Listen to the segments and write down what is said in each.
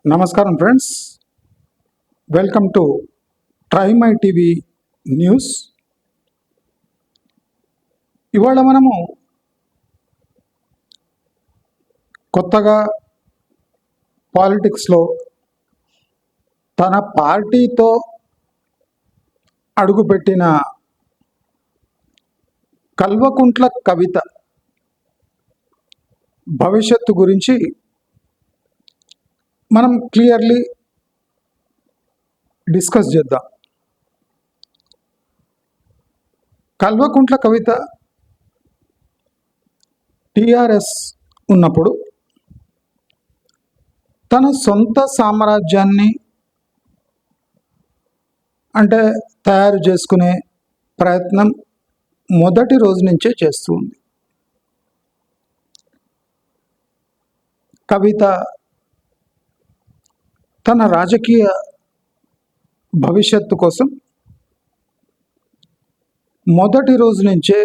నమస్కారం friends, welcome to try my TV news. ఇవాళ మనము కొత్తగా పాలిటిక్స్లో తన పార్టీతో అడుగుపెట్టిన కల్వకుంట్ల కవిత భవిష్యత్తు గురించి మనం క్లియర్లీ డిస్కస్ చేద్దాం. కల్వకుంట్ల కవిత టిఆర్ఎస్ ఉన్నప్పుడు తన సొంత సామ్రాజ్యాన్ని అంటే తయారు చేసుకునే ప్రయత్నం మొదటి రోజు నుంచే చేస్తూ ఉంది. కవిత తన రాజకీయ భవిష్యత్తు కోసం మొదటి రోజు నుంచే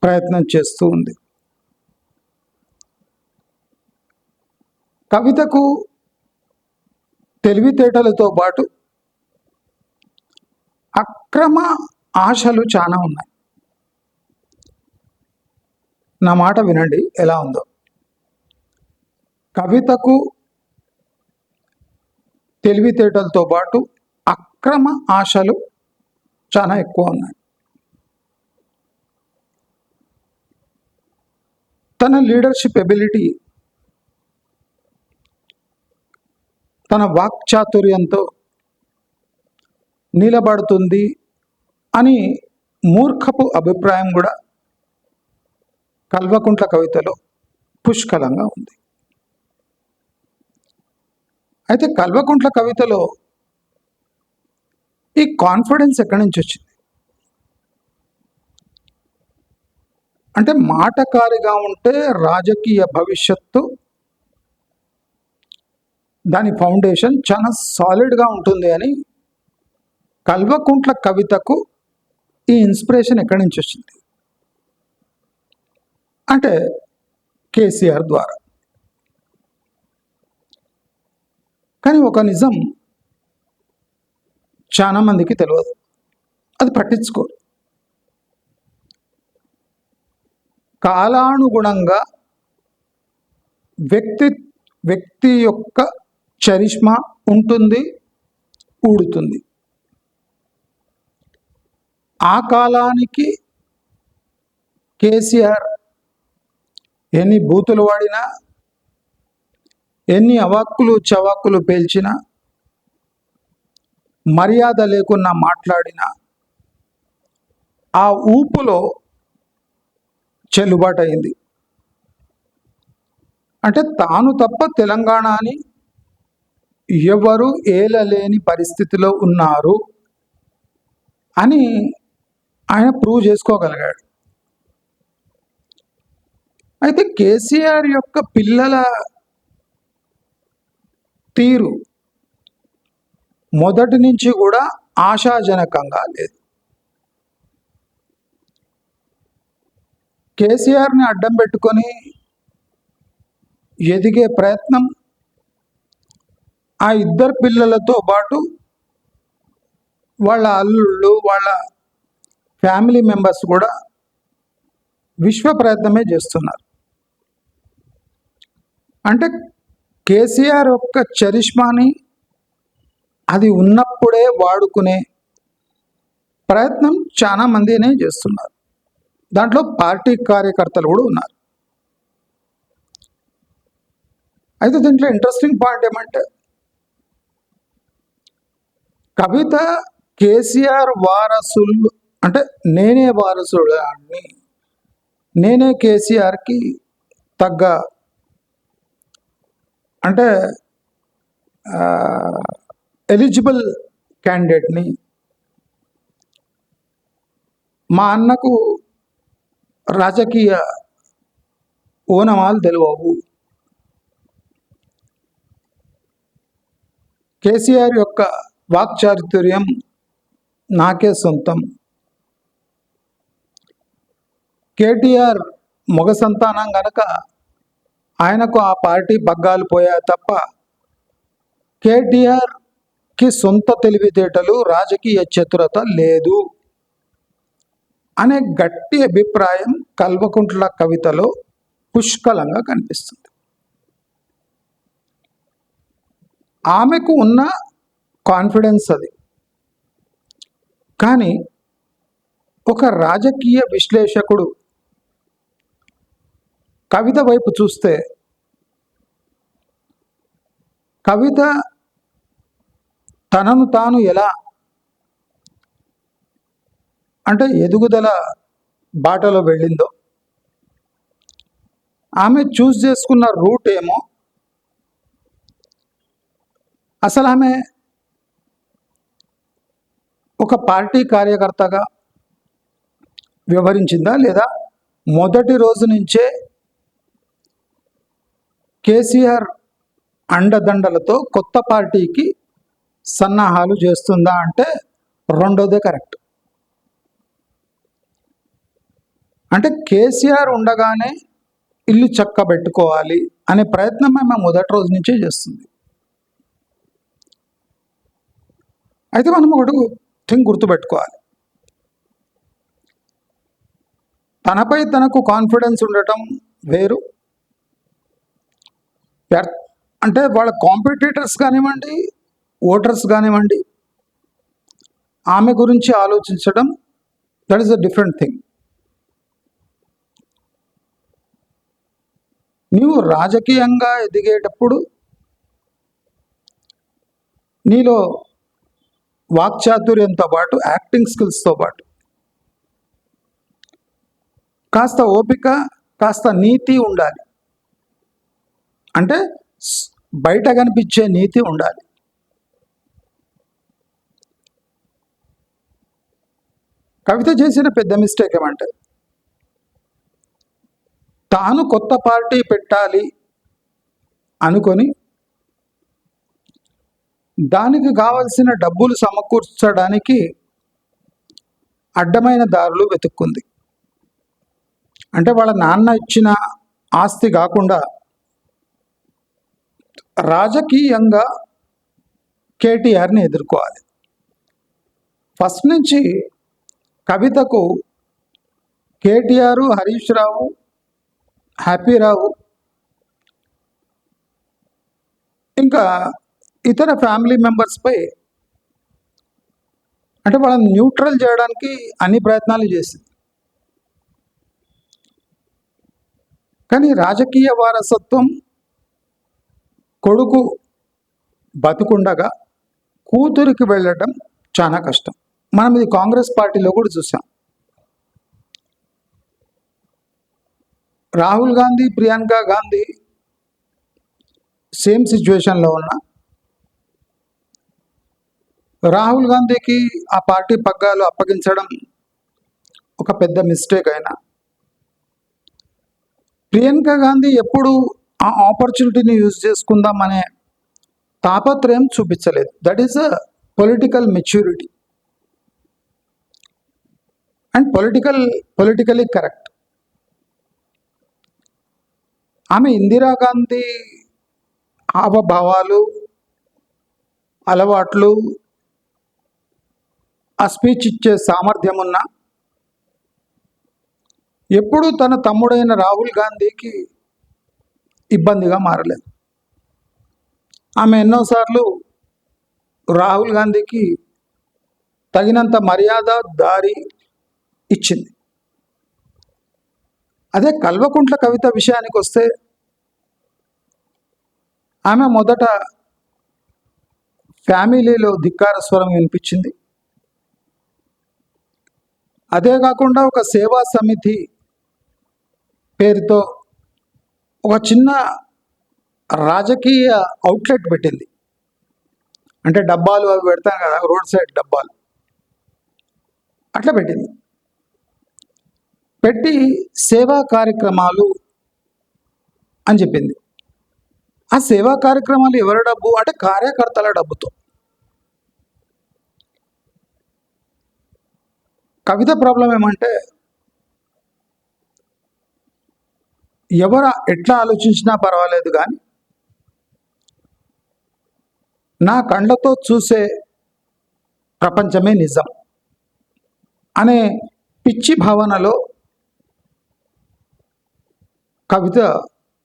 ప్రయత్నం చేస్తూ ఉంది. కవితకు తెలివితేటలతో పాటు అక్రమ ఆశలు చాలా ఉన్నాయి. నా మాట వినండి ఎలా ఉందో. కవితకు తెలివితేటలతో పాటు అక్రమ ఆశలు చాలా ఎక్కువ ఉన్నాయి. తన లీడర్షిప్ ఎబిలిటీ, తన వాక్చాతుర్యంతో నిలబడుతుంది అని మూర్ఖపు అభిప్రాయం కూడా కల్వకుంట్ల కవితలో పుష్కలంగా ఉంది. అయితే కల్వకుంట్ల కవితలో ఈ కాన్ఫిడెన్స్ ఎక్కడి నుంచి వచ్చింది అంటే, మాటకారిగా ఉంటే రాజకీయ భవిష్యత్తు దాని ఫౌండేషన్ చాలా సాలిడ్గా ఉంటుంది అని కల్వకుంట్ల కవితకు ఈ ఇన్స్పిరేషన్ ఎక్కడి నుంచి వచ్చింది అంటే కేసీఆర్ ద్వారా. కానీ ఒక నిజం చాలా మందికి తెలియదు, అది పట్టించుకోరు. కాలానుగుణంగా వ్యక్తి యొక్క చరిష్మా ఉంటుంది, ఊడుతుంది. ఆ కాలానికి కేసీఆర్ ఎన్ని బూతులు వాడినా, ఎన్ని అవాక్కులు చవాక్కులు పేల్చినా, మర్యాద లేకున్నా మాట్లాడినా ఆ ఊపులో చెల్లుబాటు అయింది. అంటే తాను తప్ప తెలంగాణని ఎవరు ఏలలేని పరిస్థితిలో ఉన్నారు అని ఆయన ప్రూవ్ చేసుకోగలిగాడు. అయితే కేసీఆర్ యొక్క పిల్లల తీరు మొదటి నుంచి కూడా ఆశాజనకంగా లేదు. కేసీఆర్ని అడ్డం పెట్టుకొని ఎదిగే ప్రయత్నం ఆ ఇద్దరు పిల్లలతో పాటు వాళ్ళ అల్లుళ్ళు, వాళ్ళ ఫ్యామిలీ మెంబర్స్ కూడా విశ్వ ప్రయత్నమే చేస్తున్నారు. అంటే కేసీఆర్ యొక్క చరిష్మాని అది ఉన్నప్పుడే వాడుకునే ప్రయత్నం చాలా మందినే చేస్తున్నారు. దాంట్లో పార్టీ కార్యకర్తలు కూడా ఉన్నారు. అయితే దీంట్లో ఇంట్రెస్టింగ్ పాయింట్ ఏమంటే, కవిత కేసీఆర్ వారసులు అంటే నేనే వారసుడాన్ని, నేనే కేసీఆర్కి తగ్గ అంటే ఎలిజిబుల్ క్యాండిడేట్ని, మా అన్నకు రాజకీయ ఓనమాలు తెలియవు, కేసీఆర్ యొక్క వాక్చాతుర్యం నాకే సొంతం, కేటీఆర్ మగ సంతానం గనక ఆయనకు ఆ పార్టీ బగ్గాలు పోయా తప్ప కేటీఆర్కి సొంత తెలివితేటలు రాజకీయ చతురత లేదు అనే గట్టి అభిప్రాయం కల్వకుంట్ల కవితలో పుష్కలంగా కనిపిస్తుంది. ఆమెకు ఉన్న కాన్ఫిడెన్స్ అది. కానీ ఒక రాజకీయ విశ్లేషకుడు కవిత వైపు చూస్తే కవిత తనను తాను ఎలా అంటే ఎదుగుదల బాటలో వెళ్ళిందో, ఆమె చూస్ చేసుకున్న రూట్ ఏమో, అసలు ఆమె ఒక పార్టీ కార్యకర్తగా వ్యవహరించిందా లేదా మొదటి రోజు నుంచే కేసీఆర్ అండదండలతో కొత్త పార్టీకి సన్నాహాలు చేస్తుందా అంటే రెండోదే కరెక్ట్. అంటే కేసీఆర్ ఉండగానే ఇల్లు చక్కబెట్టుకోవాలి అనే ప్రయత్నం ఆమె మొదటి రోజు నుంచే చేస్తుంది. అయితే మనం ఒకటి థింగ్ గుర్తుపెట్టుకోవాలి, తనపై తనకు కాన్ఫిడెన్స్ ఉండటం వేరు, అంటే వాళ్ళ కాంపిటీటర్స్ కానివ్వండి, ఓటర్స్ కానివ్వండి, ఆమె గురించి ఆలోచించడం, that is a different thing. నీవు రాజకీయంగా ఎదిగేటప్పుడు నీలో వాక్చాతుర్యంతో పాటు యాక్టింగ్ స్కిల్స్తో పాటు కాస్త ఓపిక, కాస్త నీతి ఉండాలి. అంటే బయట కనిపించే నీతి ఉండాలి. కవిత చేసిన పెద్ద మిస్టేక్ ఏమంటే, తాను కొత్త పార్టీ పెట్టాలి అనుకొని దానికి కావలసిన డబ్బులు సమకూర్చడానికి అడ్డమైన దారులు వెతుక్కుంది. అంటే వాళ్ళ నాన్న ఇచ్చిన ఆస్తి కాకుండా రాజకీయంగా కేటీఆర్ని ఎదుర్కోవాలి. ఫస్ట్ నుంచి కవితకు కేటీఆర్, హరీష్ రావు, హ్యాపీరావు, ఇంకా ఇతర ఫ్యామిలీ మెంబర్స్పై అంటే వాళ్ళని న్యూట్రల్ చేయడానికి అన్ని ప్రయత్నాలు చేసింది. కానీ రాజకీయ వారసత్వం కొడుకు బతుకుండగా కూతురికి వెళ్ళటం చాలా కష్టం. మనం ఇది కాంగ్రెస్ పార్టీలో కూడా చూసాం. రాహుల్ గాంధీ, ప్రియాంక గాంధీ సేమ్ సిచ్యువేషన్లో ఉన్న రాహుల్ గాంధీకి ఆ పార్టీ పగ్గాలు అప్పగించడం ఒక పెద్ద మిస్టేక్ అయినా, ప్రియాంక గాంధీ ఎప్పుడు ఆ ఆపర్చునిటీని యూజ్ చేసుకుందామనే తాపత్రయం చూపించలేదు. That is a political maturity and politically correct. ఆమె ఇందిరాగాంధీ హావభావాలు, అలవాట్లు, ఆ స్పీచ్ ఇచ్చే సామర్థ్యం ఉన్న ఎప్పుడూ తన తమ్ముడైన రాహుల్ గాంధీకి ఇబ్బందిగా మారలేదు. ఆమె ఎన్నోసార్లు రాహుల్ గాంధీకి తగినంత మర్యాద, దారి ఇచ్చింది. అదే కల్వకుంట్ల కవిత విషయానికి వస్తే, ఆమె మొదట ఫ్యామిలీలో ధిక్కార స్వరం వినిపించింది. అదే కాకుండా ఒక సేవా సమితి పేరుతో ఒక చిన్న రాజకీయ అవుట్లెట్ పెట్టింది. అంటే డబ్బాలు అవి పెడతాం కదా, రోడ్ సైడ్ డబ్బాలు, అట్లా పెట్టింది. పెట్టి సేవా కార్యక్రమాలు అని చెప్పింది. ఆ సేవా కార్యక్రమాలు ఎవరి డబ్బు అంటే కార్యకర్తల డబ్బుతో. కవిత ప్రాబ్లం ఏమంటే, ఎవరు ఎట్లా ఆలోచించినా పర్వాలేదు కానీ నా కళ్ళతో చూసే ప్రపంచమే నిజం అనే పిచ్చి భావనలో కవిత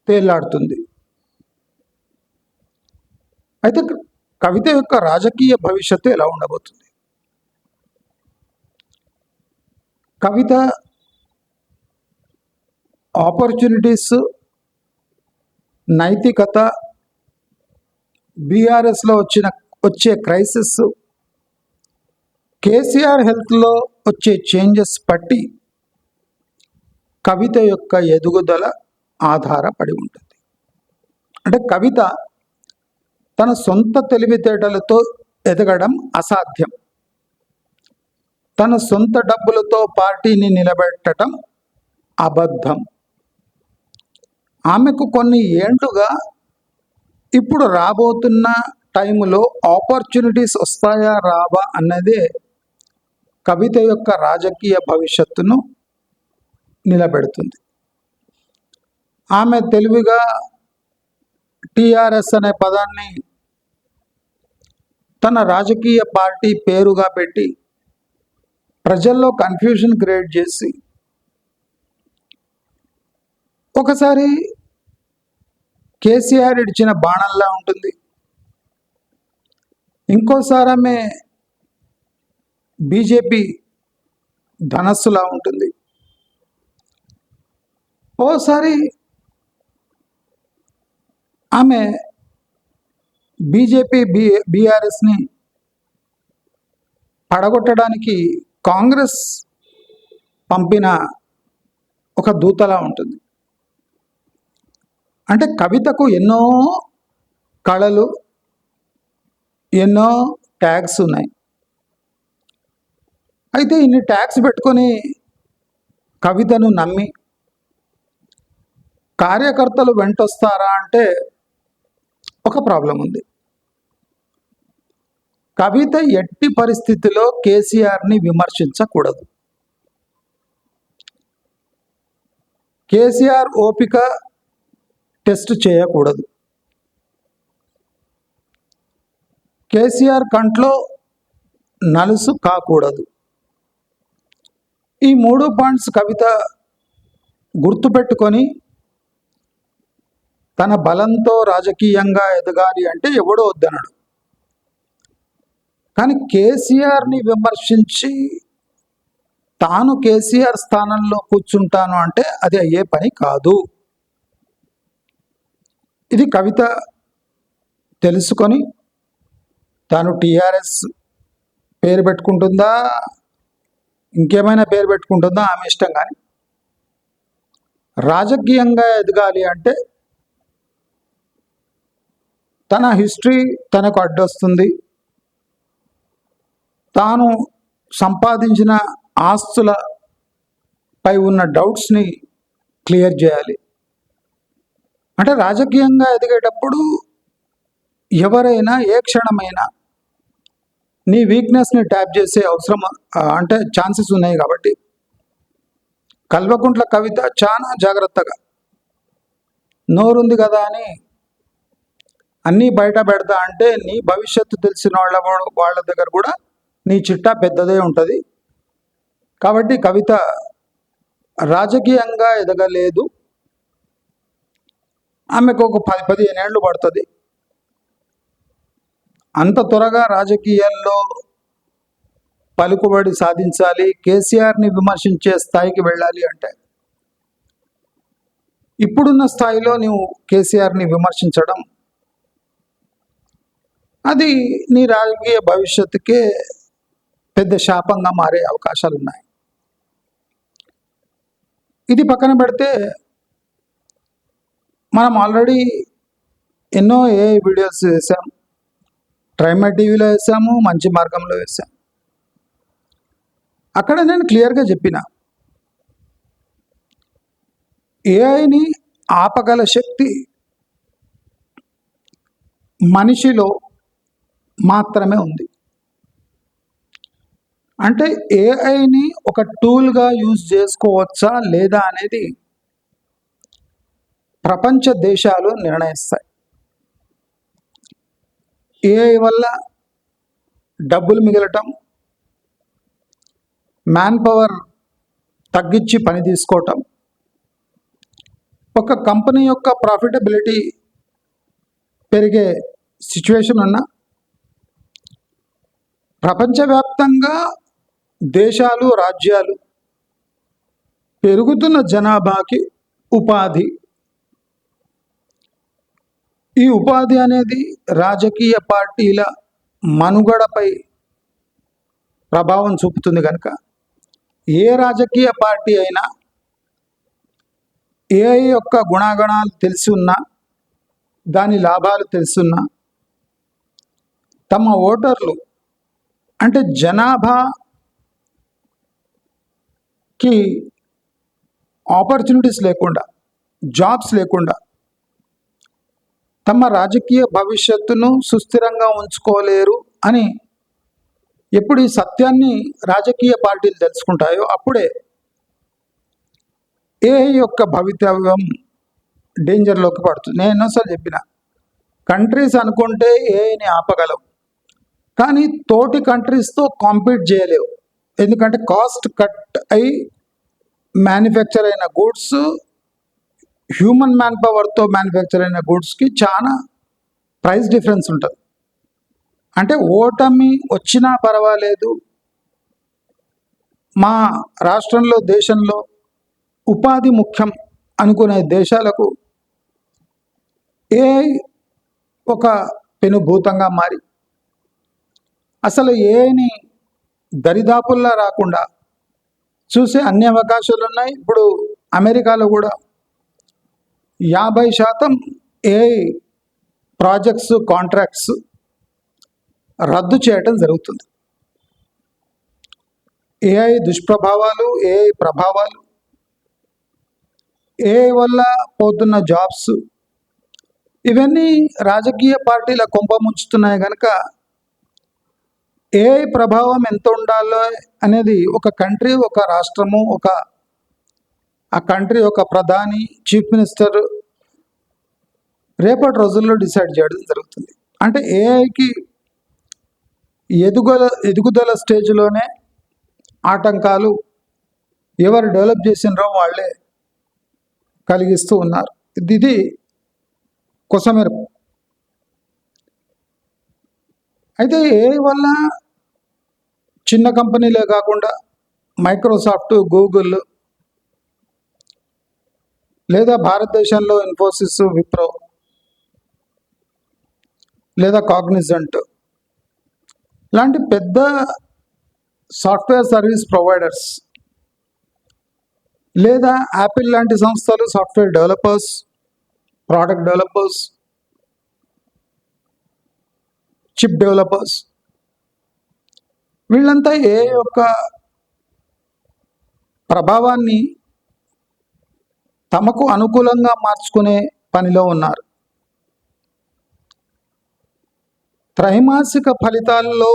తేలాడుతుంది. అయితే కవిత యొక్క రాజకీయ భవిష్యత్తు ఎలా ఉండబోతుంది? కవిత ఆపర్చునిటీస్, నైతికత, బీఆర్ఎస్లో వచ్చే క్రైసిస్, కేసీఆర్ హెల్త్లో వచ్చే చేంజెస్ బట్టి కవిత యొక్క ఎదుగుదల ఆధారపడి ఉంటుంది. అంటే కవిత తన సొంత తెలివితేటలతో ఎదగడం అసాధ్యం. తన సొంత డబ్బులతో పార్టీని నిలబెట్టడం అబద్ధం. ఆమెకు కొన్ని ఏండ్లుగా ఇప్పుడు రాబోతున్న టైంలో ఆపర్చునిటీస్ వస్తాయా రావా అన్నదే కవిత యొక్క రాజకీయ భవిష్యత్తును నిలబెడుతుంది. ఆమె తెలివిగా టిఆర్ఎస్ అనే పదాన్ని తన రాజకీయ పార్టీ పేరుగా పెట్టి ప్రజల్లో కన్ఫ్యూజన్ క్రియేట్ చేసి ఒకసారి కేసీఆర్ ఇచ్చిన బాణంలా ఉంటుంది, ఇంకోసారి ఆమె బీజేపీ ధనస్సులా ఉంటుంది, ఓసారి ఆమె బీజేపీ బీఆర్ఎస్ని పడగొట్టడానికి కాంగ్రెస్ పంపిన ఒక దూతలా ఉంటుంది. అంటే కవితకు ఎన్నో కళలు, ఎన్నో ట్యాగ్స్ ఉన్నాయి. అయితే ఇన్ని ట్యాగ్స్ పెట్టుకొని కవితను నమ్మి కార్యకర్తలు వెంటొస్తారా అంటే ఒక ప్రాబ్లం ఉంది. కవిత ఎట్టి పరిస్థితిలో కేసీఆర్ని విమర్శించకూడదు. కేసీఆర్ ఓపిక టెస్ట్ చేయకూడదు. కేసీఆర్ కంట్లో నలుసు కాకూడదు. ఈ 3 పాయింట్స్ కవిత గుర్తుపెట్టుకొని తన బలంతో రాజకీయంగా ఎదగాలి అంటే ఎవడో వద్దనడు. కానీ కేసీఆర్ని విమర్శించి తాను కేసీఆర్ స్థానంలో కూర్చుంటాను అంటే అది అయ్యే పని కాదు. ఇది కవిత తెలుసుకొని తాను టీఆర్ఎస్ పేరు పెట్టుకుంటుందా, ఇంకేమైనా పేరు పెట్టుకుంటుందా ఆమె ఇష్టం. కానీ రాజకీయంగా ఎదగాలి అంటే తన హిస్టరీ తనకు అడ్డొస్తుంది. తాను సంపాదించిన ఆస్తులపై ఉన్న డౌట్స్ని క్లియర్ చేయాలి. అంటే రాజకీయంగా ఎదిగేటప్పుడు ఎవరైనా ఏ క్షణమైనా నీ వీక్నెస్ని ట్యాప్ చేసే అవసరం అంటే ఛాన్సెస్ ఉన్నాయి. కాబట్టి కల్వకుంట్ల కవిత చాలా జాగ్రత్తగా నోరుంది కదా అని అన్నీ బయట పెడతా అంటే నీ భవిష్యత్తు తెలిసిన వాళ్ళ దగ్గర కూడా నీ చిట్టా పెద్దదే ఉంటుంది. కాబట్టి కవిత రాజకీయంగా ఎదగలేదు. ఆమెకు ఒక 10-15 ఏళ్ళు పడుతుంది. అంత త్వరగా రాజకీయాల్లో పలుకుబడి సాధించాలి, కేసీఆర్ని విమర్శించే స్థాయికి వెళ్ళాలి అంటే ఇప్పుడున్న స్థాయిలో నువ్వు కేసీఆర్ని విమర్శించడం అది నీ రాజకీయ భవిష్యత్తుకే పెద్ద శాపంగా మారే అవకాశాలు ఉన్నాయి. ఇది పక్కన పెడితే మనం ఆల్రెడీ ఎన్నో వీడియోస్ వేసాం. ట్రైమర్ టీవీలో వేసాము, మంచి మార్గంలో వేసాం. అక్కడ నేను క్లియర్గా చెప్పిన ఏఐని ఆపగల శక్తి మనిషిలో మాత్రమే ఉంది. అంటే ఏఐని ఒక టూల్గా యూజ్ చేసుకోవచ్చా లేదా అనేది ప్రపంచ దేశాలు నిర్ణయిస్తాయి. ఏఐ వల్ల డబ్బులు మిగలటం, మ్యాన్ పవర్ తగ్గించి పని తీసుకోవటం, ఒక కంపెనీ యొక్క ప్రాఫిటబిలిటీ పెరిగే సిచ్యువేషన్ ఉన్న ప్రపంచవ్యాప్తంగా దేశాలు, రాజ్యాలు పెరుగుతున్న జనాభాకి ఉపాధి, ఈ ఉపాధి అనేది రాజకీయ పార్టీల మనుగడపై ప్రభావం చూపుతుంది కనుక ఏ రాజకీయ పార్టీ అయినా ఏఐ యొక్క గుణగణాలు తెలిసి ఉన్నా, దాని లాభాలు తెలుసున్నా, తమ ఓటర్లు అంటే జనాభాకి ఆపర్చునిటీస్ లేకుండా, జాబ్స్ లేకుండా తమ రాజకీయ భవిష్యత్తును సుస్థిరంగా ఉంచుకోలేరు అని ఎప్పుడు ఈ సత్యాన్ని రాజకీయ పార్టీలు తెలుసుకుంటాయో అప్పుడే ఏఐ యొక్క భవితవ్యం డేంజర్లోకి పడుతుంది. నేను ఎన్నోసార్లు చెప్పిన, కంట్రీస్ అనుకుంటే ఏఐని ఆపగలవు, కానీ తోటి కంట్రీస్తో కాంపీట్ చేయలేవు. ఎందుకంటే కాస్ట్ కట్ అయి మ్యానుఫ్యాక్చర్ అయిన గూడ్స్ హ్యూమన్ మ్యాన్ పవర్తో మ్యానుఫ్యాక్చర్ అయిన గూడ్స్కి చాలా ప్రైస్ డిఫరెన్స్ ఉంటుంది. అంటే ఓటమి వచ్చినా పర్వాలేదు, మా రాష్ట్రంలో, దేశంలో ఉపాధి ముఖ్యం అనుకునే దేశాలకు ఏఐ ఒక పెనుభూతంగా మారి అసలు ఏఐని దరిదాపుల్లా రాకుండా చూసే అన్ని అవకాశాలు ఉన్నాయి. ఇప్పుడు అమెరికాలో కూడా 50% ఏఐ ప్రాజెక్ట్స్, కాంట్రాక్ట్స్ రద్దు చేయటం జరుగుతుంది. ఏఐ దుష్ప్రభావాలు, ఏఐ ప్రభావాలు, ఏఐ వల్ల పోతున్న జాబ్స్, ఇవన్నీ రాజకీయ పార్టీల కొంప ముంచుతున్నాయి కనుక ఏఐ ప్రభావం ఎంత ఉండాలో అనేది ఒక కంట్రీ, ఒక రాష్ట్రము, ఆ కంట్రీ ఒక ప్రధాని, చీఫ్ మినిస్టర్ రేపటి రోజుల్లో డిసైడ్ చేయడం జరుగుతుంది. అంటే ఏఐకి ఎదుగుదల స్టేజ్లోనే ఆటంకాలు ఎవరు డెవలప్ చేసినారో వాళ్ళే కలిగిస్తూ ఉన్నారు. ఇది కొసమెరుపు. అయితే ఏఐ వల్ల చిన్న కంపెనీలే కాకుండా మైక్రోసాఫ్ట్, గూగుల్, లేదా భారతదేశంలో ఇన్ఫోసిస్, విప్రో, లేదా కాగ్నిజెంట్ లాంటి పెద్ద సాఫ్ట్వేర్ సర్వీస్ ప్రొవైడర్స్, లేదా యాపిల్ లాంటి సంస్థలు, software developers, product developers, chip developers, వీళ్ళంతా ఏ యొక్క ప్రభావాన్ని తమకు అనుకూలంగా మార్చుకునే పనిలో ఉన్నారు. త్రైమాసిక ఫలితాల్లో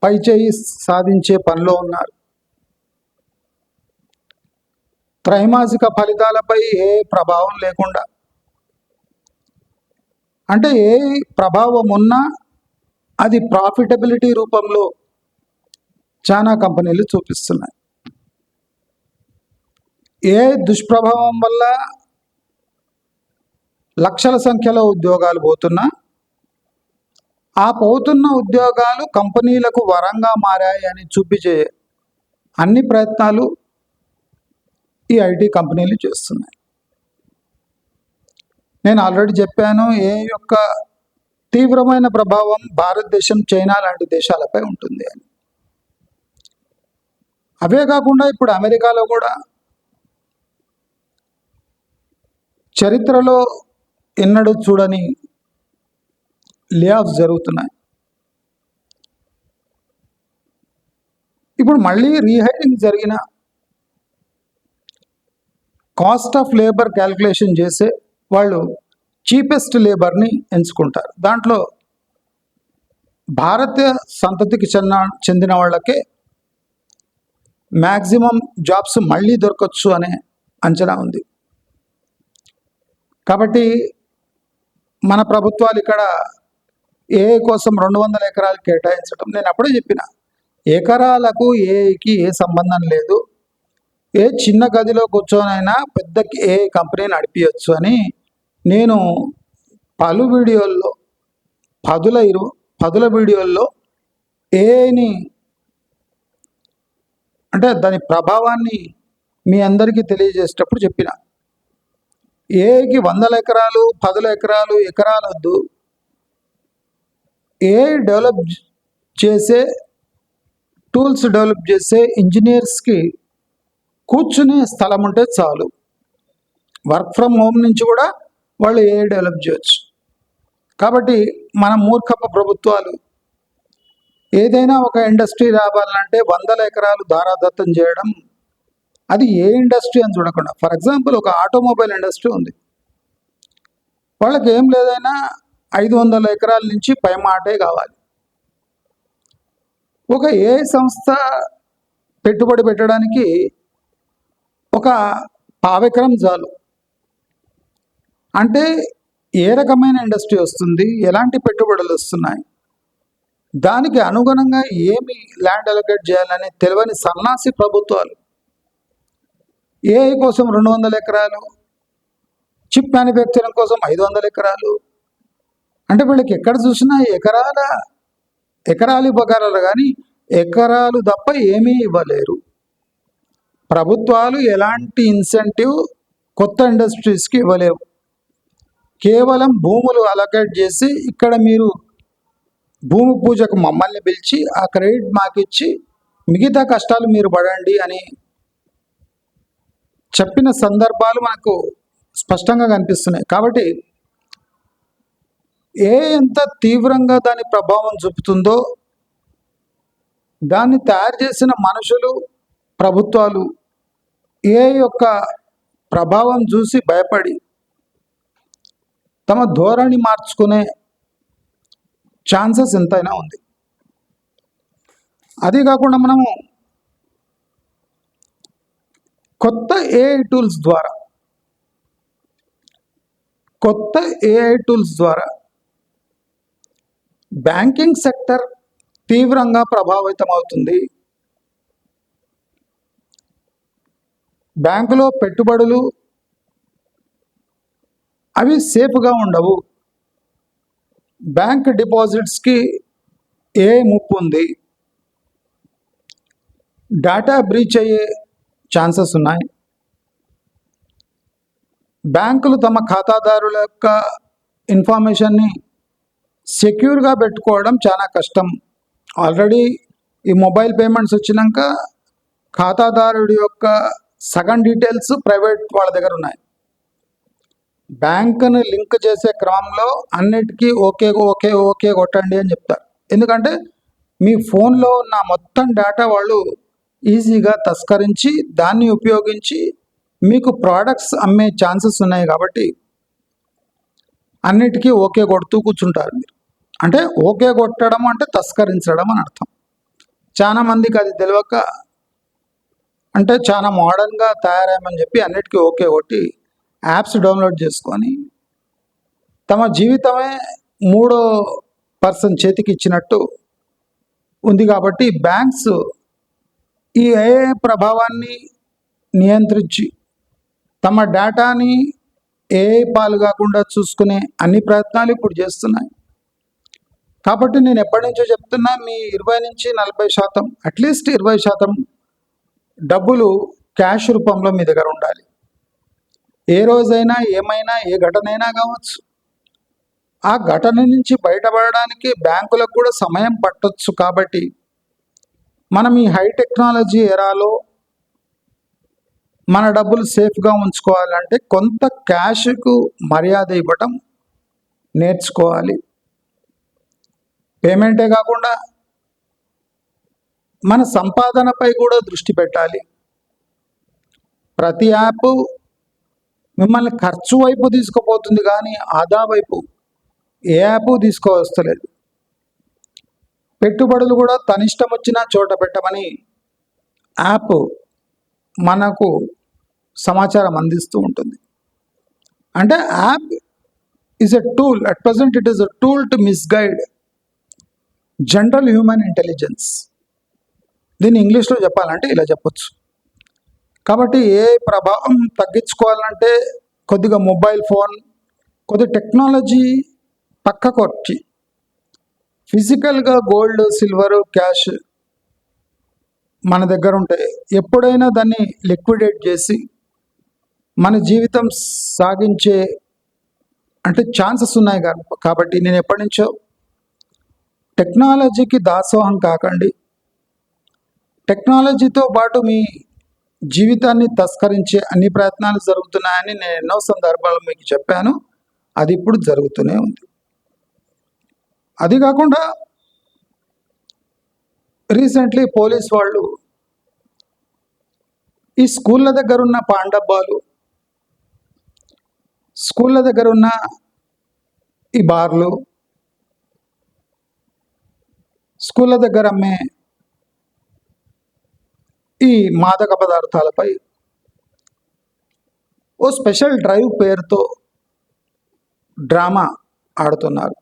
పైచేయి సాధించే పనిలో ఉన్నారు. త్రైమాసిక ఫలితాలపై ఏ ప్రభావం లేకుండా, అంటే ఏ ప్రభావం ఉన్నా అది ప్రాఫిటబిలిటీ రూపంలో చాలా కంపెనీలు చూపిస్తున్నాయి. ఏ దుష్ప్రభావం వల్ల లక్షల సంఖ్యలో ఉద్యోగాలు పోతున్నా, ఆ పోతున్న ఉద్యోగాలు కంపెనీలకు వరంగా మారాయి అని చూపించే అన్ని ప్రయత్నాలు ఈ ఐటీ కంపెనీలు చేస్తున్నాయి. నేను ఆల్రెడీ చెప్పాను, ఏ యొక్క తీవ్రమైన ప్రభావం భారతదేశం, చైనా లాంటి దేశాలపై ఉంటుంది అని. అవే కాకుండా ఇప్పుడు అమెరికాలో కూడా చరిత్రలో ఎన్నడూ చూడని లే ఆఫ్స్ జరుగుతున్నాయి. ఇప్పుడు మళ్ళీ రీహైరింగ్ జరిగిన కాస్ట్ ఆఫ్ లేబర్ క్యాల్కులేషన్ చేసే వాళ్ళు చీపెస్ట్ లేబర్ని ఎంచుకుంటారు. దాంట్లో భారతీయ సంతతికి చెందిన వాళ్ళకే మ్యాక్సిమం జాబ్స్ మళ్ళీ దొరకచ్చు అనే అంచనా ఉంది. కాబట్టి మన ప్రభుత్వాలు ఇక్కడ ఏఐ కోసం 200 ఎకరాలు కేటాయించడం, నేను అప్పుడే చెప్పిన, ఎకరాలకు ఏఐకి ఏ సంబంధం లేదు, ఏ చిన్న గదిలో కూర్చొనైనా పెద్ద ఏ కంపెనీ నడిపించచ్చు అని నేను పలు వీడియోల్లో పదుల వీడియోల్లో ఏఐని అంటే దాని ప్రభావాన్ని మీ అందరికీ తెలియజేసేటప్పుడు చెప్పిన, ఏఐకి 100 ఎకరాలు 10 ఎకరాలు వద్దు, ఏఐ డెవలప్ చేసే టూల్స్ డెవలప్ చేసే ఇంజనీర్స్కి కూర్చునే స్థలం ఉంటే చాలు. వర్క్ ఫ్రమ్ హోమ్ నుంచి కూడా వాళ్ళు ఏఐ డెవలప్ చేయొచ్చు. కాబట్టి మన మూర్ఖపు ప్రభుత్వాలు ఏదైనా ఒక ఇండస్ట్రీ రావాలంటే 100 ఎకరాలు ధారాదత్తం చేయడం, అది ఏ ఇండస్ట్రీ అని చూడకుండా, ఫర్ ఎగ్జాంపుల్ ఒక ఆటోమొబైల్ ఇండస్ట్రీ ఉంది, వాళ్ళకి ఏం లేదైనా 500 ఎకరాల నుంచి పై మాటే కావాలి. ఒక ఏఐ సంస్థ పెట్టుబడి పెట్టడానికి ఒక 1/2 ఎకరం చాలు. అంటే ఏ రకమైన ఇండస్ట్రీ వస్తుంది, ఎలాంటి పెట్టుబడులు వస్తున్నాయి, దానికి అనుగుణంగా ఏమి ల్యాండ్ అలొకేట్ చేయాలని తెలియని సన్నాసి ప్రభుత్వాలు ఏఐ కోసం 200 ఎకరాలు, చిప్ మ్యానుఫ్యాక్చరింగ్ కోసం 500 ఎకరాలు, అంటే వీళ్ళకి ఎక్కడ చూసినా ఎకరాలు ఇవ్వగలరు కానీ ఎకరాలు తప్ప ఏమీ ఇవ్వలేరు. ప్రభుత్వాలు ఎలాంటి ఇన్సెంటివ్ కొత్త ఇండస్ట్రీస్కి ఇవ్వలేవు. కేవలం భూములు అలొకేట్ చేసి, ఇక్కడ మీరు భూమి పూజకు మమ్మల్ని పిలిచి ఆ క్రెడిట్ మాకు ఇచ్చి మిగతా కష్టాలు మీరు పడండి అని చెప్పిన సందర్భాలు మనకు స్పష్టంగా కనిపిస్తున్నాయి. కాబట్టి ఎంత తీవ్రంగా దాని ప్రభావం చూపుతుందో, దాన్ని తయారు చేసిన మనుషులు, ప్రభుత్వాలు యొక్క ప్రభావం చూసి భయపడి తమ ధోరణి మార్చుకునే ఛాన్సెస్ ఎంతైనా ఉంది. అది కాకుండా మనము కొత్త ఏఐ టూల్స్ ద్వారా బ్యాంకింగ్ సెక్టర్ తీవ్రంగా ప్రభావితం అవుతుంది. బ్యాంకులో పెట్టుబడులు అవి సేఫ్గా ఉండవు. బ్యాంక్ డిపాజిట్స్కి ముప్పు ఉంది. డేటా బ్రీచ్ అయ్యే ఛాన్సెస్ ఉన్నాయి. బ్యాంకులు తమ ఖాతాదారుల యొక్క ఇన్ఫర్మేషన్ని సెక్యూర్గా పెట్టుకోవడం చాలా కష్టం. ఆల్రెడీ ఈ మొబైల్ పేమెంట్స్ వచ్చినాక ఖాతాదారుడి యొక్క సగం డీటెయిల్స్ ప్రైవేట్ వాళ్ళ దగ్గర ఉన్నాయి. బ్యాంకుని లింక్ చేసే క్రమంలో అన్నిటికీ ఓకే కొట్టండి అని చెప్తారు. ఎందుకంటే మీ ఫోన్లో ఉన్న మొత్తం డేటా వాళ్ళు ఈజీగా తస్కరించి దాన్ని ఉపయోగించి మీకు ప్రోడక్ట్స్ అమ్మే ఛాన్సెస్ ఉన్నాయి. కాబట్టి అన్నిటికీ ఓకే కొడుతూ కూర్చుంటారు మీరు. అంటే ఓకే కొట్టడం అంటే తస్కరించడం అని అర్థం. చాలా మందికి అది తెలియక, అంటే చాలా మోడర్న్గా తయారయ్యామని చెప్పి అన్నిటికీ ఓకే కొట్టి యాప్స్ డౌన్లోడ్ చేసుకొని తమ జీవితమే 3వ పర్సన్ చేతికి ఇచ్చినట్టు ఉంది. కాబట్టి బ్యాంక్స్ ఈ ఏఐ ప్రభావాన్ని నియంత్రించి తమ డేటాని ఏఐ పాలు కాకుండా చూసుకునే అన్ని ప్రయత్నాలు ఇప్పుడు చేస్తున్నాయి. కాబట్టి నేను ఎప్పటి నుంచో చెప్తున్నా, మీ 20 నుంచి 40%, అట్లీస్ట్ 20% డబ్బులు క్యాష్ రూపంలో మీ దగ్గర ఉండాలి. ఏ రోజైనా ఏమైనా ఏ ఘటనైనా కావచ్చు. ఆ ఘటన నుంచి బయటపడడానికి బ్యాంకులకు కూడా సమయం పట్టొచ్చు. కాబట్టి మనం ఈ హై టెక్నాలజీ ఎరాలో మన డబ్బులు సేఫ్గా ఉంచుకోవాలంటే కొంత క్యాష్కు మర్యాద ఇవ్వటం నేర్చుకోవాలి. పేమెంటే కాకుండా మన సంపాదనపై కూడా దృష్టి పెట్టాలి. ప్రతి యాప్ మిమ్మల్ని ఖర్చు వైపు తీసుకుపోతుంది కానీ ఆదా వైపు ఏ యాప్ తీసుకోవస్తలేదు. పెట్టుబడులు కూడా తన ఇష్టం వచ్చిన చోట పెట్టమని యాప్ మనకు సమాచారం అందిస్తూ ఉంటుంది. అంటే app is a tool. At present, it is a tool to misguide general human intelligence. దీన్ని ఇంగ్లీష్లో చెప్పాలంటే ఇలా చెప్పొచ్చు. కాబట్టి ఏ ప్రభావం తగ్గించుకోవాలంటే కొద్దిగా మొబైల్ ఫోన్, కొద్ది టెక్నాలజీ పక్కకు వచ్చి ఫిజికల్గా గోల్డ్, సిల్వరు, క్యాష్ మన దగ్గర ఉంటాయి. ఎప్పుడైనా దాన్ని లిక్విడేట్ చేసి మన జీవితం సాగించే అంటే ఛాన్సెస్ ఉన్నాయి కాబట్టి నేను ఎప్పటి నుంచో టెక్నాలజీకి దాసోహం కాకండి. టెక్నాలజీతో పాటు మీ జీవితాన్ని తస్కరించే అన్ని ప్రయత్నాలు జరుగుతున్నాయని నేను ఎన్నో సందర్భాలు మీకు చెప్పాను. అది ఇప్పుడు జరుగుతూనే ఉంది. అది కాకుండా రీసెంట్లీ పోలీస్ వాళ్ళు ఈ స్కూళ్ళ దగ్గర ఉన్న పాన్ డబ్బాలు, స్కూళ్ళ దగ్గర ఉన్న ఈ బార్లు, స్కూళ్ళ దగ్గర అమ్మే ఈ మాదక పదార్థాలపై ఓ స్పెషల్ డ్రైవ్ పేరుతో డ్రామా ఆడుతున్నారు.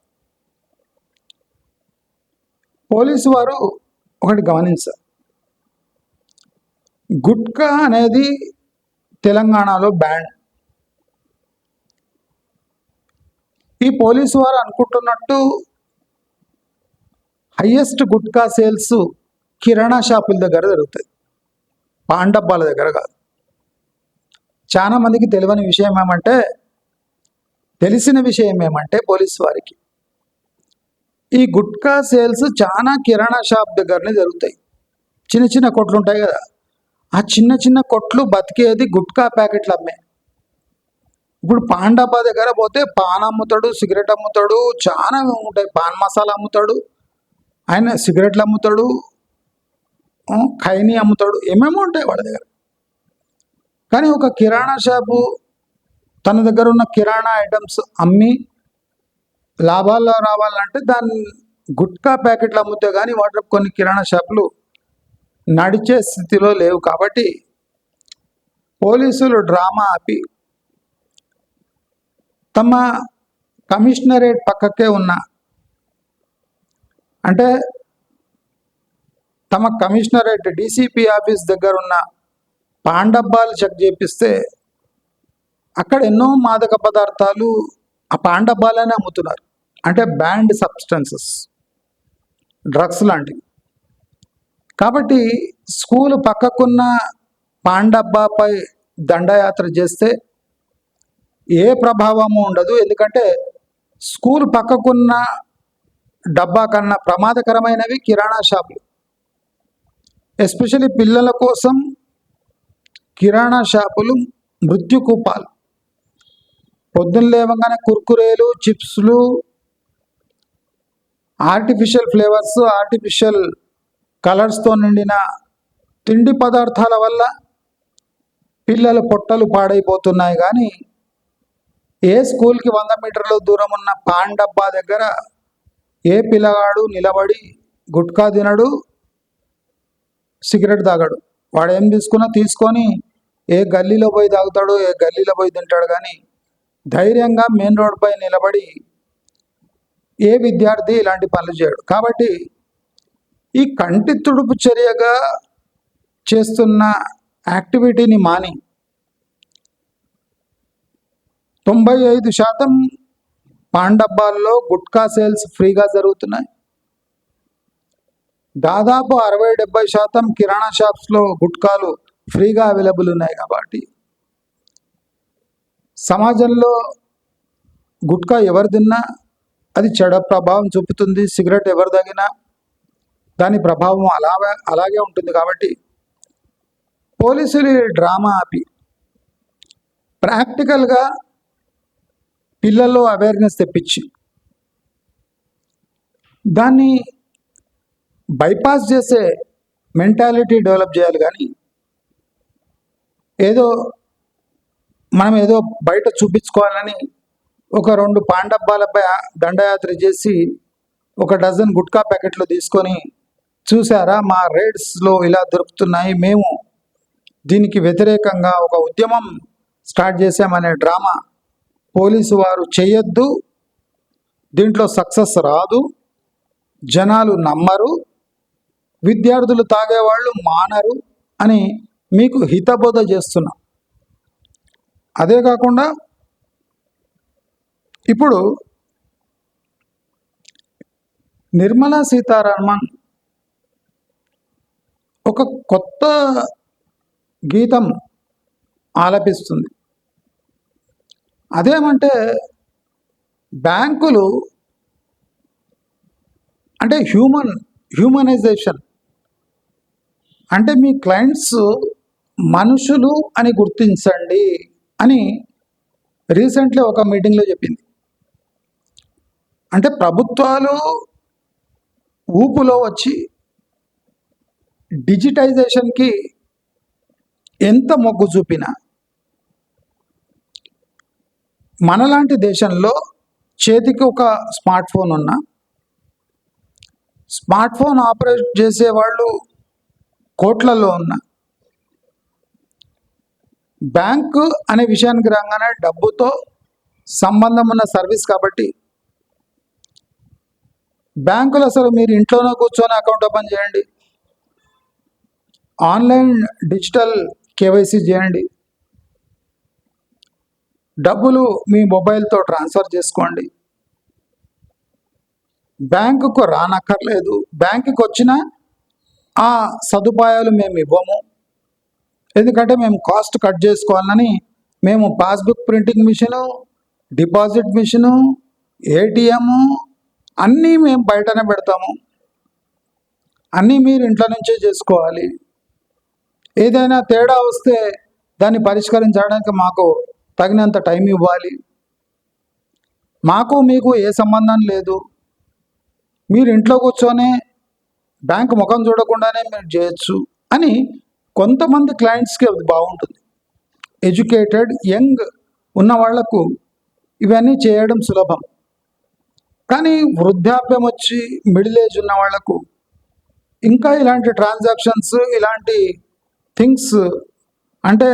పోలీసు వారు ఒకటి గమనించారు. గుట్కా అనేది తెలంగాణలో బ్యాన్. ఈ పోలీసు వారు అనుకుంటున్నట్టు హయ్యెస్ట్ గుట్కా సేల్స్ కిరాణా షాపుల దగ్గర జరుగుతాయి, పాన్ డబ్బాల దగ్గర కాదు. చాలా మందికి తెలిసిన విషయం ఏమంటే పోలీసు వారికి ఈ గుట్కా సేల్స్ చాలా కిరాణా షాప్ దగ్గరనే జరుగుతాయి. చిన్న చిన్న కొట్లు ఉంటాయి కదా, ఆ చిన్న చిన్న కొట్లు బతికేది గుట్కా ప్యాకెట్లు అమ్మే. ఇప్పుడు పాన్ డబ్బా దగ్గర పోతే పాన్ అమ్ముతాడు, సిగరెట్ అమ్ముతాడు, చాలా ఉంటాయి. పాన్ మసాలా అమ్ముతాడు, ఆయన సిగరెట్లు అమ్ముతాడు, ఖైనీ అమ్ముతాడు, ఏమేమో ఉంటాయి వాళ్ళ దగ్గర. కానీ ఒక కిరాణా షాపు తన దగ్గర ఉన్న కిరాణా ఐటమ్స్ అమ్మి లాభాల్లో రావాలంటే దాన్ని గుట్కా ప్యాకెట్లు అమ్ముతే కానీ వాటి కొన్ని కిరాణా షాపులు నడిచే స్థితిలో లేవు. కాబట్టి పోలీసులు డ్రామా ఆపి తమ కమిషనరేట్ పక్కకే ఉన్న అంటే తమ కమిషనరేట్ డీసీపీ ఆఫీస్ దగ్గర ఉన్న పాన్ డబ్బాలు చెక్ చేపిస్తే అక్కడ ఎన్నో మాదక పదార్థాలు ఆ పాన్ డబ్బాలనే అమ్ముతున్నారు. అంటే బ్యాండ్ సబ్స్టెన్సెస్, డ్రగ్స్ లాంటివి. కాబట్టి స్కూల్ పక్కకున్న పాన్ డబ్బాపై దండయాత్ర చేస్తే ఏ ప్రభావము ఉండదు. ఎందుకంటే స్కూల్ పక్కకున్న డబ్బా కన్నా ప్రమాదకరమైనవి కిరాణా షాపులు. ఎస్పెషల్లీ పిల్లల కోసం కిరాణా షాపులు మృత్యుకూపాలు. పొద్దున్న లేవగానే కుర్కురేలు, చిప్స్లు, ఆర్టిఫిషియల్ ఫ్లేవర్స్, ఆర్టిఫిషియల్ కలర్స్తో నిండిన తిండి పదార్థాల వల్ల పిల్లల పొట్టలు పాడైపోతున్నాయి. కానీ ఏ స్కూల్కి 100 మీటర్ల దూరం ఉన్న పాన్ డబ్బా దగ్గర ఏ పిల్లగాడు నిలబడి గుట్కా తినడు, సిగరెట్ తాగడు. వాడు ఏం తీసుకొని ఏ గల్లీలో పోయి తాగుతాడు, ఏ గల్లీలో పోయి తింటాడు. కానీ ధైర్యంగా మెయిన్ రోడ్పై నిలబడి ఏ విద్యార్థి ఇలాంటి పనులు చేయడు. కాబట్టి ఈ కంటి తుడుపు చర్యగా చేస్తున్న యాక్టివిటీని మాని 95% పాన్ డబ్బాల్లో గుట్కా సేల్స్ ఫ్రీగా జరుగుతున్నాయి. దాదాపు 60-70% కిరాణా షాప్స్లో గుట్కాలు ఫ్రీగా అవైలబుల్ ఉన్నాయి. కాబట్టి సమాజంలో గుట్కా ఎవరు తిన్నా అది చెడ ప్రభావం చూపుతుంది. సిగరెట్ ఎవరు తాగినా దాని ప్రభావం అలాగే ఉంటుంది. కాబట్టి పోలీసులు డ్రామా ఆపి ప్రాక్టికల్గా పిల్లల్లో అవేర్నెస్ తెప్పించి దాన్ని బైపాస్ చేసే మెంటాలిటీ డెవలప్ చేయాలి. కానీ మనం ఏదో బయట చూపించుకోవాలని ఒక 2 పాన్ డబ్బాలపై దండయాత్ర చేసి 1 డజన్ గుట్కా ప్యాకెట్లు తీసుకొని, చూసారా మా రేట్స్లో ఇలా దొరుకుతున్నాయి, మేము దీనికి వ్యతిరేకంగా ఒక ఉద్యమం స్టార్ట్ చేశామనే డ్రామా పోలీసు వారు చేయొద్దు. దీంట్లో సక్సెస్ రాదు, జనాలు నమ్మరు, విద్యార్థులు తాగేవాళ్ళు మానరు అని మీకు హితబోధ చేస్తున్నా. అదే కాకుండా ఇప్పుడు నిర్మలా సీతారామన్ ఒక కొత్త గీతం ఆలపిస్తుంది. అదేమంటే బ్యాంకులు అంటే హ్యూమనైజేషన్ అంటే మీ క్లయింట్స్ మనుషులు అని గుర్తించండి అని రీసెంట్లీ ఒక మీటింగ్లో చెప్పింది. అంటే ప్రభుత్వాలు ఊపులో వచ్చి డిజిటైజేషన్కి ఎంత మొగ్గు చూపినా మనలాంటి దేశంలో చేతికి ఒక స్మార్ట్ ఫోన్ ఉన్నా, స్మార్ట్ ఫోన్ ఆపరేట్ చేసేవాళ్ళు కోట్లలో ఉన్న బ్యాంకు అనే విషయానికి రాగానే డబ్బుతో సంబంధం ఉన్న సర్వీస్ కాబట్టి బ్యాంకులు అసలు మీరు ఇంట్లోనే కూర్చొని అకౌంట్ ఓపెన్ చేయండి, ఆన్లైన్ డిజిటల్ కేవైసీ చేయండి, డబ్బులు మీ మొబైల్తో ట్రాన్స్ఫర్ చేసుకోండి, బ్యాంకుకు రానక్కర్లేదు, బ్యాంకుకి వచ్చిన ఆ సదుపాయాలు మేము ఇవ్వము, ఎందుకంటే మేము కాస్ట్ కట్ చేసుకోవాలని మేము passbook printing machine, deposit machine, ATM అన్నీ మేము బయటనే పెడతాము, అన్నీ మీరు ఇంట్లో నుంచే చేసుకోవాలి, ఏదైనా తేడా వస్తే దాన్ని పరిష్కరించడానికి మాకు తగినంత టైం ఇవ్వాలి, మాకు మీకు ఏ సంబంధం లేదు, మీరు ఇంట్లో కూర్చొని బ్యాంక్ ముఖం చూడకుండానే మీరు చేయొచ్చు అని కొంతమంది క్లయింట్స్కి అది బాగుంటుంది. ఎడ్యుకేటెడ్ యంగ్ ఉన్న వాళ్లకు ఇవన్నీ చేయడం సులభం. కానీ వృద్ధాప్యం వచ్చి మిడిల్ ఏజ్ ఉన్న వాళ్లకు ఇంకా ఇలాంటి ట్రాన్సాక్షన్స్, ఇలాంటి థింగ్స్ అంటే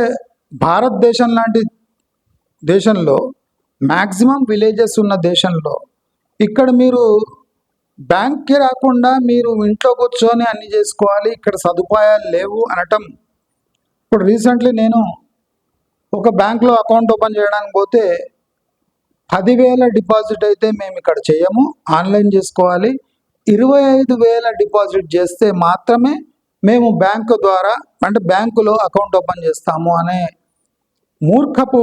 భారతదేశం లాంటి దేశంలో మ్యాక్సిమం విలేజెస్ ఉన్న దేశంలో ఇక్కడ మీరు బ్యాంక్కి రాకుండా మీరు ఇంట్లో కూర్చొని అన్నీ చేసుకోవాలి, ఇక్కడ సదుపాయాలు లేవు అనటం. ఇప్పుడు రీసెంట్లీ నేను ఒక బ్యాంక్లో అకౌంట్ ఓపెన్ చేయడానికి పోతే 10,000 డిపాజిట్ అయితే మేము ఇక్కడ చేయము, ఆన్లైన్ చేసుకోవాలి, 25,000 డిపాజిట్ చేస్తే మాత్రమే మేము బ్యాంకు ద్వారా అంటే బ్యాంకులో అకౌంట్ ఓపెన్ చేస్తాము అనే మూర్ఖపు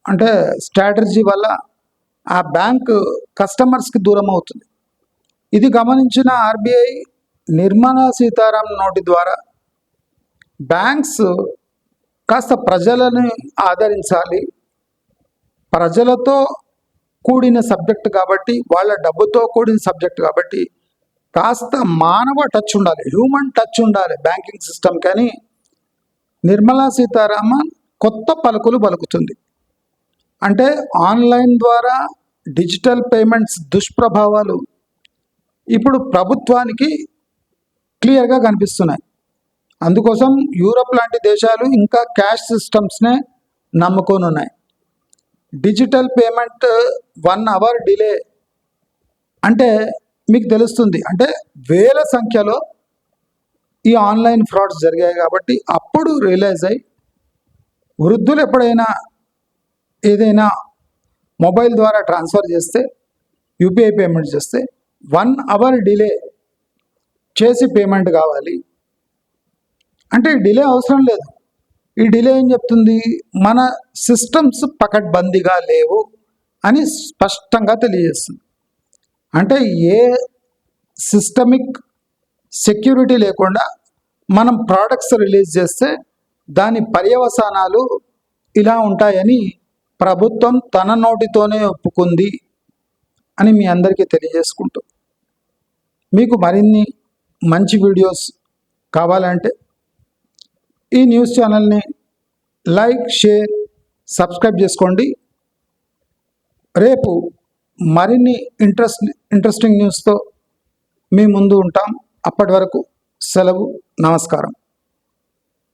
అంటే స్ట్రాటజీ వల్ల ఆ బ్యాంక్ కస్టమర్స్కి దూరం అవుతుంది. ఇది గమనించిన ఆర్బీఐ నిర్మలా సీతారామన్ నోటి ద్వారా బ్యాంక్స్ కాస్త ప్రజలను ఆదరించాలి, ప్రజలతో కూడిన సబ్జెక్ట్ కాబట్టి, వాళ్ళ డబ్బుతో కూడిన సబ్జెక్ట్ కాబట్టి కాస్త మానవ టచ్ ఉండాలి, హ్యూమన్ టచ్ ఉండాలి బ్యాంకింగ్ సిస్టమ్. కానీ నిర్మలా సీతారామన్ కొత్త పలుకులు పలుకుతుంది. అంటే ఆన్లైన్ ద్వారా డిజిటల్ పేమెంట్స్ దుష్ప్రభావాలు ఇప్పుడు ప్రభుత్వానికి క్లియర్గా కనిపిస్తున్నాయి. అందుకోసం యూరప్ లాంటి దేశాలు ఇంకా క్యాష్ సిస్టమ్స్నే నమ్ముకొని ఉన్నాయి. డిజిటల్ పేమెంట్ 1 అవర్ డిలే అంటే మీకు తెలుస్తుంది, అంటే వేల సంఖ్యలో ఈ ఆన్లైన్ ఫ్రాడ్స్ జరిగాయి కాబట్టి అప్పుడు రియలైజ్ అయ్యి వృద్ధులు ఎప్పుడైనా ఏదైనా మొబైల్ ద్వారా ట్రాన్స్ఫర్ చేస్తే, యూపీఐ పేమెంట్ చేస్తే 1 అవర్ డిలే చేసి పేమెంట్ కావాలి అంటే డిలే అవసరం లేదు. ఈ డిలే ఏం చెప్తుంది, మన సిస్టమ్స్ పకడ్బందీగా లేవు అని స్పష్టంగా తెలియజేస్తుంది. అంటే ఏ సిస్టమిక్ సెక్యూరిటీ లేకుండా మనం ప్రోడక్ట్స్ రిలీజ్ చేస్తే దాని పర్యవసానాలు ఇలా ఉంటాయని ప్రభుత్వం తన నోటితోనే ఒప్పుకుంది అని మీ అందరికీ తెలియజేసుకుంటూ, మీకు మరిన్ని మంచి వీడియోస్ కావాలంటే ఈ న్యూస్ ఛానల్ని లైక్, షేర్, సబ్స్క్రైబ్ చేసుకోండి. రేపు మరిన్ని ఇంట్రెస్టింగ్ న్యూస్తో మీ ముందు ఉంటాం. అప్పటి వరకు సెలవు, నమస్కారం.